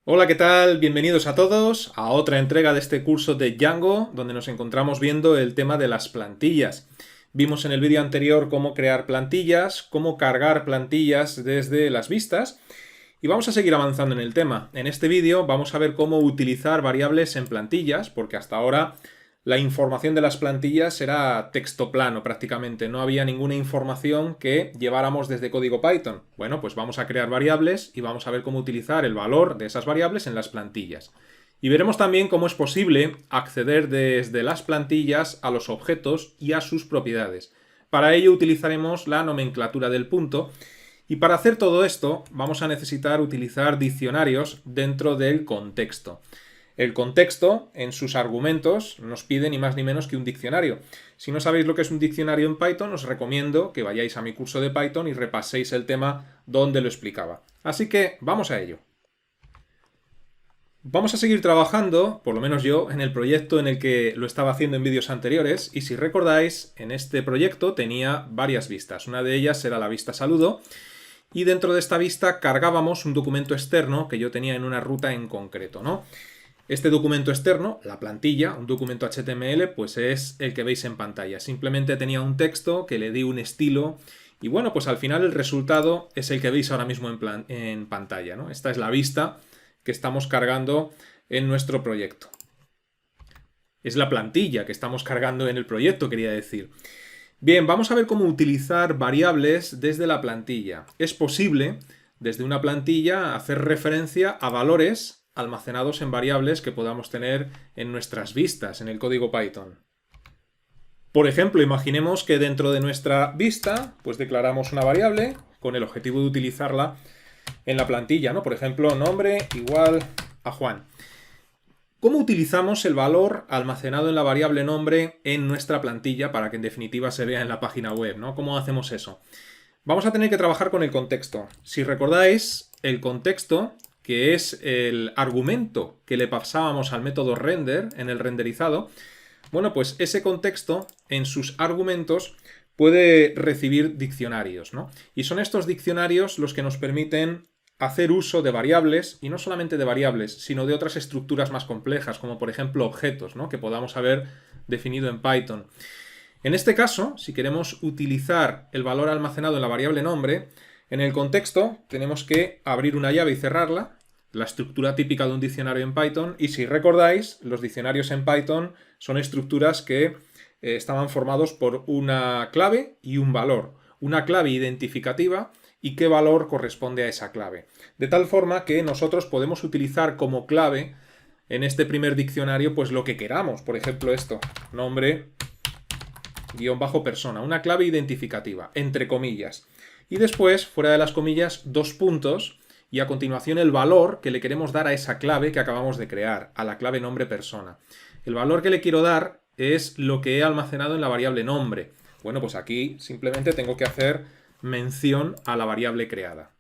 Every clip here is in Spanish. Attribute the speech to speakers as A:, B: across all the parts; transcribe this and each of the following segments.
A: Hola, ¿qué tal? Bienvenidos a todos a otra entrega de este curso de Django, donde nos encontramos viendo el tema de las plantillas. Vimos en el vídeo anterior cómo crear plantillas, cómo cargar plantillas desde las vistas, y vamos a seguir avanzando en el tema. En este vídeo vamos a ver cómo utilizar variables en plantillas, porque hasta ahora la información de las plantillas era texto plano prácticamente, no había ninguna información que lleváramos desde código Python. Bueno, pues vamos a crear variables y vamos a ver cómo utilizar el valor de esas variables en las plantillas. Y veremos también cómo es posible acceder desde las plantillas a los objetos y a sus propiedades. Para ello utilizaremos la nomenclatura del punto. Y para hacer todo esto vamos a necesitar utilizar diccionarios dentro del contexto. El contexto, en sus argumentos, nos pide ni más ni menos que un diccionario. Si no sabéis lo que es un diccionario en Python, os recomiendo que vayáis a mi curso de Python y repaséis el tema donde lo explicaba. Así que vamos a ello. Vamos a seguir trabajando, por lo menos yo, en el proyecto en el que lo estaba haciendo en vídeos anteriores, y si recordáis, en este proyecto tenía varias vistas. Una de ellas era la vista saludo, y dentro de esta vista cargábamos un documento externo que yo tenía en una ruta en concreto, ¿no? Este documento externo, la plantilla, un documento HTML, pues es el que veis en pantalla. Simplemente tenía un texto que le di un estilo y bueno, pues al final el resultado es el que veis ahora mismo en pantalla, ¿no? Esta es la vista que estamos cargando en nuestro proyecto. Es la plantilla que estamos cargando en el proyecto, quería decir. Bien, vamos a ver cómo utilizar variables desde la plantilla. Es posible, desde una plantilla, hacer referencia a valores almacenados en variables que podamos tener en nuestras vistas, en el código Python. Por ejemplo, imaginemos que dentro de nuestra vista, pues declaramos una variable con el objetivo de utilizarla en la plantilla, ¿no? Por ejemplo, nombre igual a Juan. ¿Cómo utilizamos el valor almacenado en la variable nombre en nuestra plantilla para que en definitiva se vea en la página web, ¿no? ¿Cómo hacemos eso? Vamos a tener que trabajar con el contexto. Si recordáis, el contexto, que es el argumento que le pasábamos al método render en el renderizado, bueno, pues ese contexto en sus argumentos puede recibir diccionarios, ¿no? Y son estos diccionarios los que nos permiten hacer uso de variables, y no solamente de variables, sino de otras estructuras más complejas, como por ejemplo objetos, ¿no? Que podamos haber definido en Python. En este caso, si queremos utilizar el valor almacenado en la variable nombre, en el contexto tenemos que abrir una llave y cerrarla, la estructura típica de un diccionario en Python, y si recordáis, los diccionarios en Python son estructuras que estaban formados por una clave y un valor. Una clave identificativa y qué valor corresponde a esa clave. De tal forma que nosotros podemos utilizar como clave en este primer diccionario pues lo que queramos. Por ejemplo esto, nombre guión bajo persona, una clave identificativa, entre comillas. Y después, fuera de las comillas, dos puntos y a continuación el valor que le queremos dar a esa clave que acabamos de crear, a la clave nombre persona. El valor que le quiero dar es lo que he almacenado en la variable nombre. Bueno, pues aquí simplemente tengo que hacer mención a la variable creada.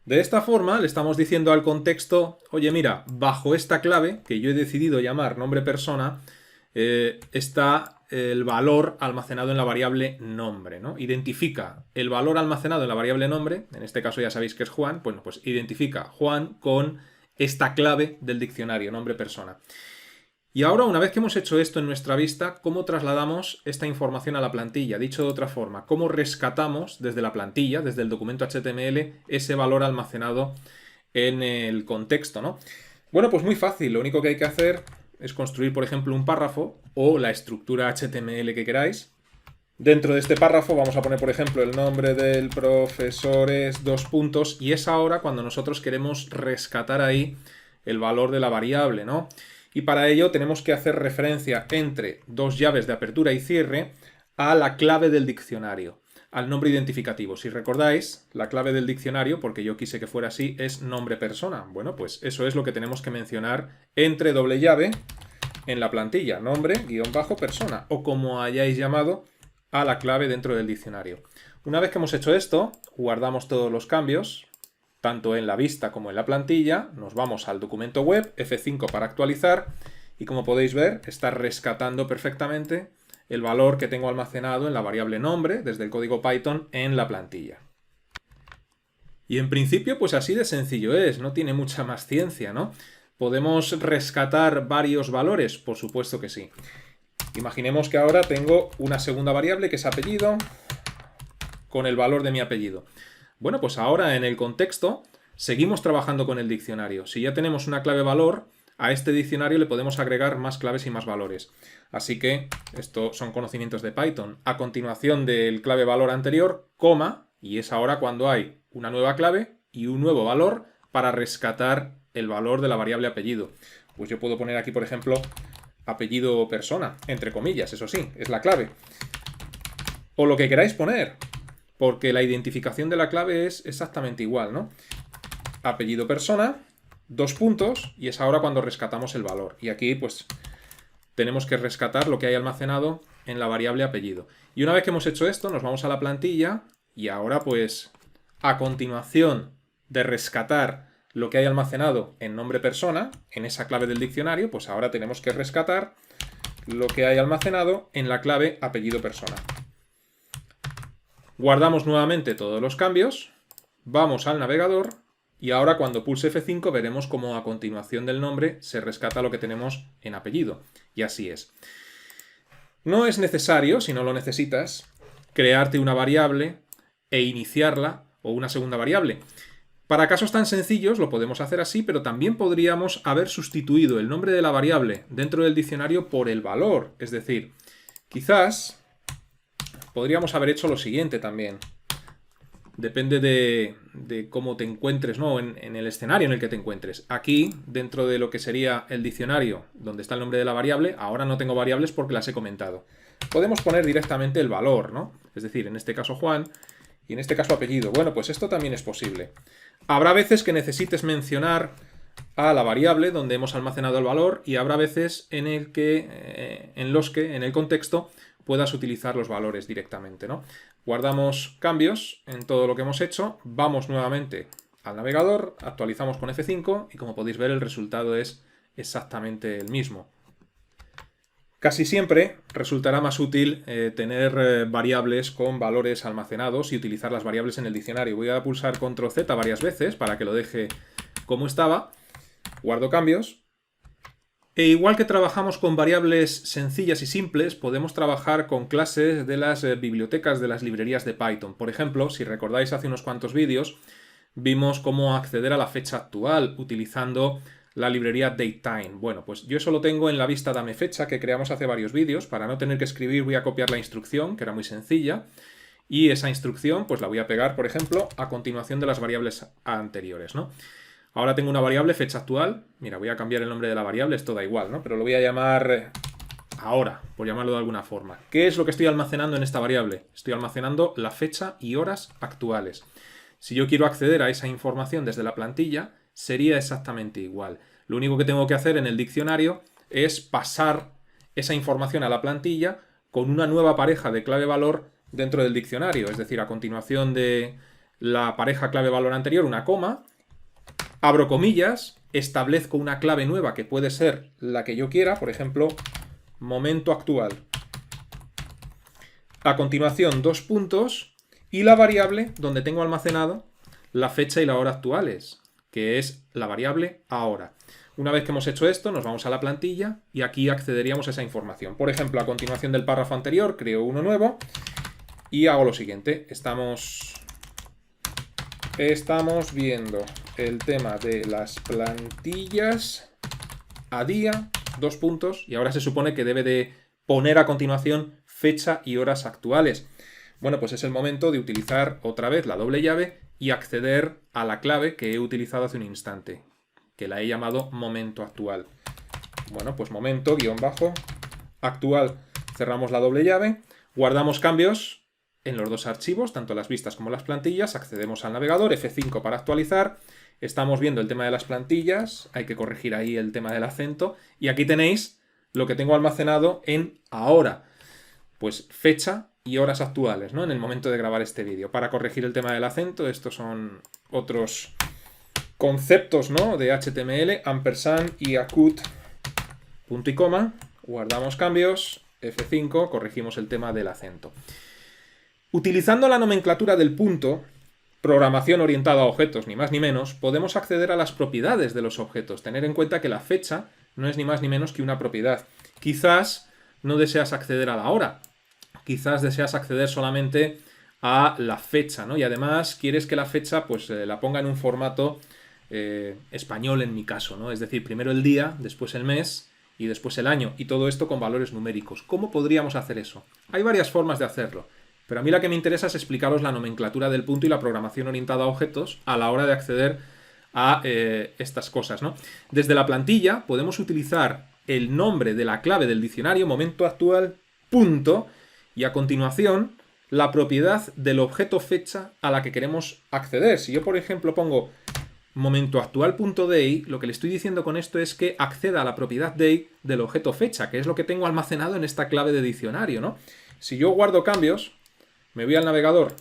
A: De esta forma le estamos diciendo al contexto, oye mira, bajo esta clave que yo he decidido llamar nombre persona, está el valor almacenado en la variable nombre, ¿no? Identifica el valor almacenado en la variable nombre, en este caso ya sabéis que es Juan, bueno, pues identifica Juan con esta clave del diccionario, nombre persona. Y ahora, una vez que hemos hecho esto en nuestra vista, ¿cómo trasladamos esta información a la plantilla? Dicho de otra forma, ¿cómo rescatamos desde la plantilla, desde el documento HTML, ese valor almacenado en el contexto, ¿no? Bueno, pues muy fácil. Lo único que hay que hacer es construir, por ejemplo, un párrafo o la estructura HTML que queráis. Dentro de este párrafo vamos a poner, por ejemplo, el nombre del profesor es dos puntos, y es ahora cuando nosotros queremos rescatar ahí el valor de la variable, ¿no? Y para ello tenemos que hacer referencia entre dos llaves de apertura y cierre a la clave del diccionario, al nombre identificativo. Si recordáis, la clave del diccionario, porque yo quise que fuera así, es nombre persona. Bueno, pues eso es lo que tenemos que mencionar entre doble llave en la plantilla, nombre guión bajo persona, o como hayáis llamado a la clave dentro del diccionario. Una vez que hemos hecho esto, guardamos todos los cambios, tanto en la vista como en la plantilla, nos vamos al documento web, F5 para actualizar, y como podéis ver, está rescatando perfectamente el valor que tengo almacenado en la variable nombre desde el código Python en la plantilla. Y en principio, pues así de sencillo es, no tiene mucha más ciencia, ¿no? ¿Podemos rescatar varios valores? Por supuesto que sí. Imaginemos que ahora tengo una segunda variable que es apellido con el valor de mi apellido. Bueno, pues ahora en el contexto seguimos trabajando con el diccionario. Si ya tenemos una clave valor, a este diccionario le podemos agregar más claves y más valores. Así que esto son conocimientos de Python. A continuación del clave valor anterior, coma, y es ahora cuando hay una nueva clave y un nuevo valor para rescatar el valor de la variable apellido. Pues yo puedo poner aquí, por ejemplo, apellido persona, entre comillas, eso sí, es la clave. O lo que queráis poner, porque la identificación de la clave es exactamente igual, ¿no? Apellido persona, 2 puntos, y es ahora cuando rescatamos el valor. Y aquí, pues, tenemos que rescatar lo que hay almacenado en la variable apellido. Y una vez que hemos hecho esto, nos vamos a la plantilla y ahora, pues, a continuación de rescatar lo que hay almacenado en nombre persona, en esa clave del diccionario, pues ahora tenemos que rescatar lo que hay almacenado en la clave apellido persona. Guardamos nuevamente todos los cambios, vamos al navegador y ahora cuando pulse F5 veremos cómo a continuación del nombre se rescata lo que tenemos en apellido. Y así es. No es necesario, si no lo necesitas, crearte una variable e iniciarla o una segunda variable. Para casos tan sencillos lo podemos hacer así, pero también podríamos haber sustituido el nombre de la variable dentro del diccionario por el valor. Es decir, quizás podríamos haber hecho lo siguiente también. Depende de cómo te encuentres, ¿no? En el escenario en el que te encuentres. Aquí, dentro de lo que sería el diccionario, donde está el nombre de la variable, ahora no tengo variables porque las he comentado. Podemos poner directamente el valor, ¿no? Es decir, en este caso Juan y en este caso apellido. Bueno, pues esto también es posible. Habrá veces que necesites mencionar a la variable donde hemos almacenado el valor y habrá veces en los que en el contexto puedas utilizar los valores directamente, ¿no? Guardamos cambios en todo lo que hemos hecho, vamos nuevamente al navegador, actualizamos con F5 y como podéis ver el resultado es exactamente el mismo. Casi siempre resultará más útil tener variables con valores almacenados y utilizar las variables en el diccionario. Voy a pulsar Control Z varias veces para que lo deje como estaba. Guardo cambios. E igual que trabajamos con variables sencillas y simples, podemos trabajar con clases de las bibliotecas de las librerías de Python. Por ejemplo, si recordáis hace unos cuantos vídeos, vimos cómo acceder a la fecha actual utilizando la librería DateTime. Bueno, pues yo eso lo tengo en la vista dame fecha que creamos hace varios vídeos. Para no tener que escribir voy a copiar la instrucción, que era muy sencilla. Y esa instrucción pues la voy a pegar, por ejemplo, a continuación de las variables anteriores, ¿no? Ahora tengo una variable fecha actual. Mira, voy a cambiar el nombre de la variable, esto da igual, ¿no? Pero lo voy a llamar ahora, por llamarlo de alguna forma. ¿Qué es lo que estoy almacenando en esta variable? Estoy almacenando la fecha y horas actuales. Si yo quiero acceder a esa información desde la plantilla, sería exactamente igual. Lo único que tengo que hacer en el diccionario es pasar esa información a la plantilla con una nueva pareja de clave-valor dentro del diccionario. Es decir, a continuación de la pareja clave-valor anterior, una coma, abro comillas, establezco una clave nueva que puede ser la que yo quiera, por ejemplo, momento actual. A continuación, 2 puntos y la variable donde tengo almacenado la fecha y la hora actuales, que es la variable ahora. Una vez que hemos hecho esto, nos vamos a la plantilla y aquí accederíamos a esa información. Por ejemplo, a continuación del párrafo anterior, creo uno nuevo y hago lo siguiente. Estamos viendo el tema de las plantillas a día, 2 puntos, y ahora se supone que debe de poner a continuación fecha y horas actuales. Bueno, pues es el momento de utilizar otra vez la doble llave y acceder a la clave que he utilizado hace un instante, que la he llamado momento actual. Bueno, pues momento, guión bajo, actual. Cerramos la doble llave, guardamos cambios en los dos archivos, tanto las vistas como las plantillas, accedemos al navegador, F5 para actualizar. Estamos viendo el tema de las plantillas, hay que corregir ahí el tema del acento, y aquí tenéis lo que tengo almacenado en ahora, pues fecha y horas actuales, ¿no? En el momento de grabar este vídeo. Para corregir el tema del acento, estos son otros conceptos, ¿no? De HTML, ampersand y acute, punto y coma, guardamos cambios, F5, corregimos el tema del acento. Utilizando la nomenclatura del punto, programación orientada a objetos, ni más ni menos, podemos acceder a las propiedades de los objetos. Tener en cuenta que la fecha no es ni más ni menos que una propiedad. Quizás no deseas acceder a la hora, quizás deseas acceder solamente a la fecha, ¿no? Y además quieres que la fecha pues la ponga en un formato español en mi caso, ¿no? Es decir, primero el día, después el mes y después el año, y todo esto con valores numéricos. ¿Cómo podríamos hacer eso? Hay varias formas de hacerlo, pero a mí la que me interesa es explicaros la nomenclatura del punto y la programación orientada a objetos a la hora de acceder a estas cosas, ¿no? Desde la plantilla podemos utilizar el nombre de la clave del diccionario, momento actual, punto, y a continuación la propiedad del objeto fecha a la que queremos acceder. Si yo, por ejemplo, pongo momento actual.day, lo que le estoy diciendo con esto es que acceda a la propiedad day del objeto fecha, que es lo que tengo almacenado en esta clave de diccionario, ¿no? Si yo guardo cambios, me voy al navegador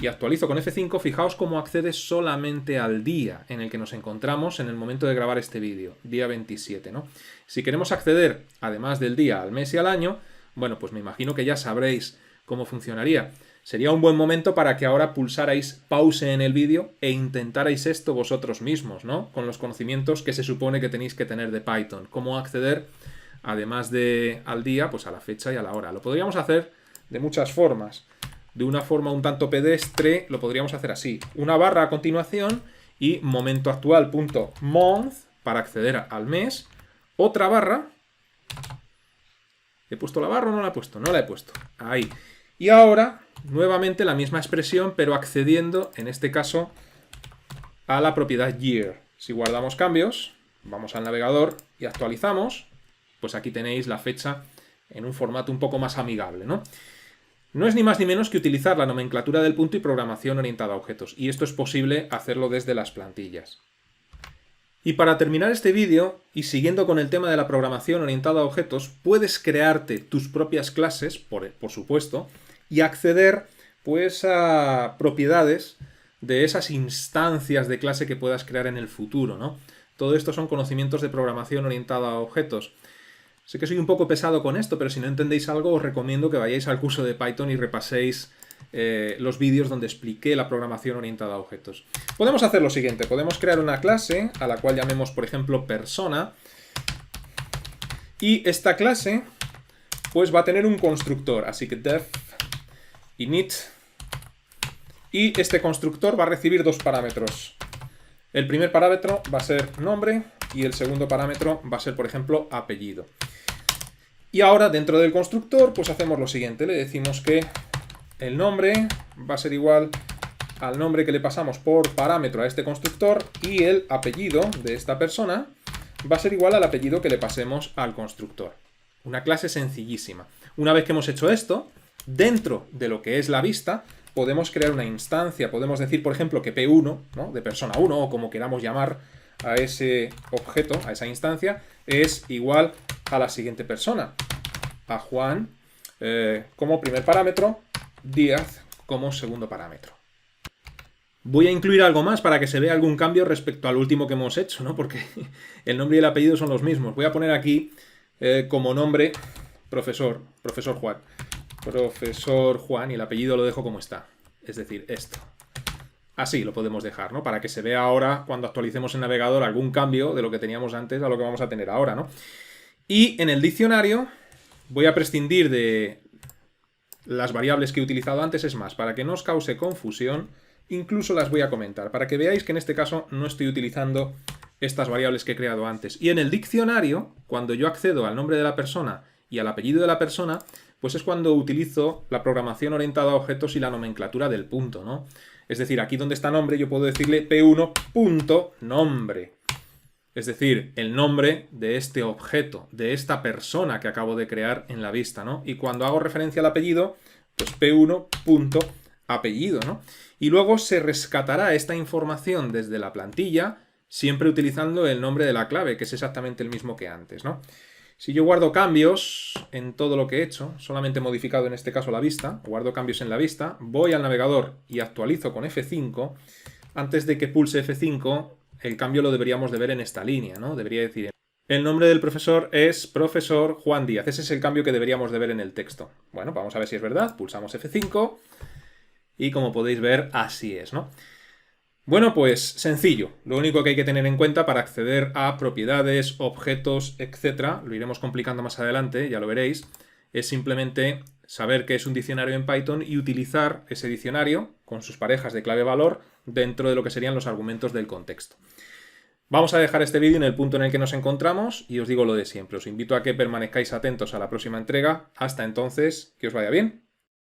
A: y actualizo con F5, fijaos cómo accede solamente al día en el que nos encontramos en el momento de grabar este vídeo, día 27, ¿no? Si queremos acceder, además del día, al mes y al año, bueno, pues me imagino que ya sabréis cómo funcionaría. Sería un buen momento para que ahora pulsarais pause en el vídeo e intentarais esto vosotros mismos, ¿no? Con los conocimientos que se supone que tenéis que tener de Python. Cómo acceder, además de al día, pues a la fecha y a la hora. Lo podríamos hacer de muchas formas. De una forma un tanto pedestre, lo podríamos hacer así. Una barra a continuación y momento actual.month para acceder al mes. Otra barra. ¿He puesto la barra o no la he puesto? No la he puesto. Ahí. Y ahora, nuevamente la misma expresión, pero accediendo, en este caso, a la propiedad year. Si guardamos cambios, vamos al navegador y actualizamos, pues aquí tenéis la fecha en un formato un poco más amigable, ¿no? No es ni más ni menos que utilizar la nomenclatura del punto y programación orientada a objetos. Y esto es posible hacerlo desde las plantillas. Y para terminar este vídeo, y siguiendo con el tema de la programación orientada a objetos, puedes crearte tus propias clases, por supuesto, y acceder pues a propiedades de esas instancias de clase que puedas crear en el futuro, ¿no? Todo esto son conocimientos de programación orientada a objetos. Sé que soy un poco pesado con esto, pero si no entendéis algo os recomiendo que vayáis al curso de Python y repaséis los vídeos donde expliqué la programación orientada a objetos. Podemos hacer lo siguiente, podemos crear una clase a la cual llamemos, por ejemplo, persona, y esta clase pues va a tener un constructor, así que def init, y este constructor va a recibir dos parámetros. El primer parámetro va a ser nombre y el segundo parámetro va a ser, por ejemplo, apellido. Y ahora dentro del constructor pues hacemos lo siguiente, le decimos que el nombre va a ser igual al nombre que le pasamos por parámetro a este constructor y el apellido de esta persona va a ser igual al apellido que le pasemos al constructor. Una clase sencillísima. Una vez que hemos hecho esto, dentro de lo que es la vista, podemos crear una instancia. Podemos decir, por ejemplo, que P1, ¿no?, de persona 1, o como queramos llamar a ese objeto, a esa instancia, es igual a la siguiente persona. A Juan como primer parámetro, Díaz como segundo parámetro. Voy a incluir algo más para que se vea algún cambio respecto al último que hemos hecho, ¿no? Porque el nombre y el apellido son los mismos. Voy a poner aquí como nombre profesor Juan. Profesor Juan, y el apellido lo dejo como está. Es decir, esto. Así lo podemos dejar, ¿no? Para que se vea ahora, cuando actualicemos el navegador, algún cambio de lo que teníamos antes a lo que vamos a tener ahora, ¿no? Y en el diccionario voy a prescindir de las variables que he utilizado antes. Es más, para que no os cause confusión, incluso las voy a comentar, para que veáis que en este caso no estoy utilizando estas variables que he creado antes. Y en el diccionario, cuando yo accedo al nombre de la persona y al apellido de la persona, pues es cuando utilizo la programación orientada a objetos y la nomenclatura del punto, ¿no? Es decir, aquí donde está nombre yo puedo decirle p1.nombre. Es decir, el nombre de este objeto, de esta persona que acabo de crear en la vista, ¿no? Y cuando hago referencia al apellido, pues p1.apellido, ¿no? Y luego se rescatará esta información desde la plantilla, siempre utilizando el nombre de la clave, que es exactamente el mismo que antes, ¿no? Si yo guardo cambios en todo lo que he hecho, solamente he modificado en este caso la vista, guardo cambios en la vista, voy al navegador y actualizo con F5, antes de que pulse F5, el cambio lo deberíamos de ver en esta línea, ¿no? Debería decir, el nombre del profesor es profesor Juan Díaz. Ese es el cambio que deberíamos de ver en el texto. Bueno, vamos a ver si es verdad. Pulsamos F5 y como podéis ver, así es, ¿no? Bueno, pues sencillo. Lo único que hay que tener en cuenta para acceder a propiedades, objetos, etcétera, lo iremos complicando más adelante, ya lo veréis, es simplemente saber qué es un diccionario en Python y utilizar ese diccionario con sus parejas de clave-valor dentro de lo que serían los argumentos del contexto. Vamos a dejar este vídeo en el punto en el que nos encontramos y os digo lo de siempre. Os invito a que permanezcáis atentos a la próxima entrega. Hasta entonces, que os vaya bien.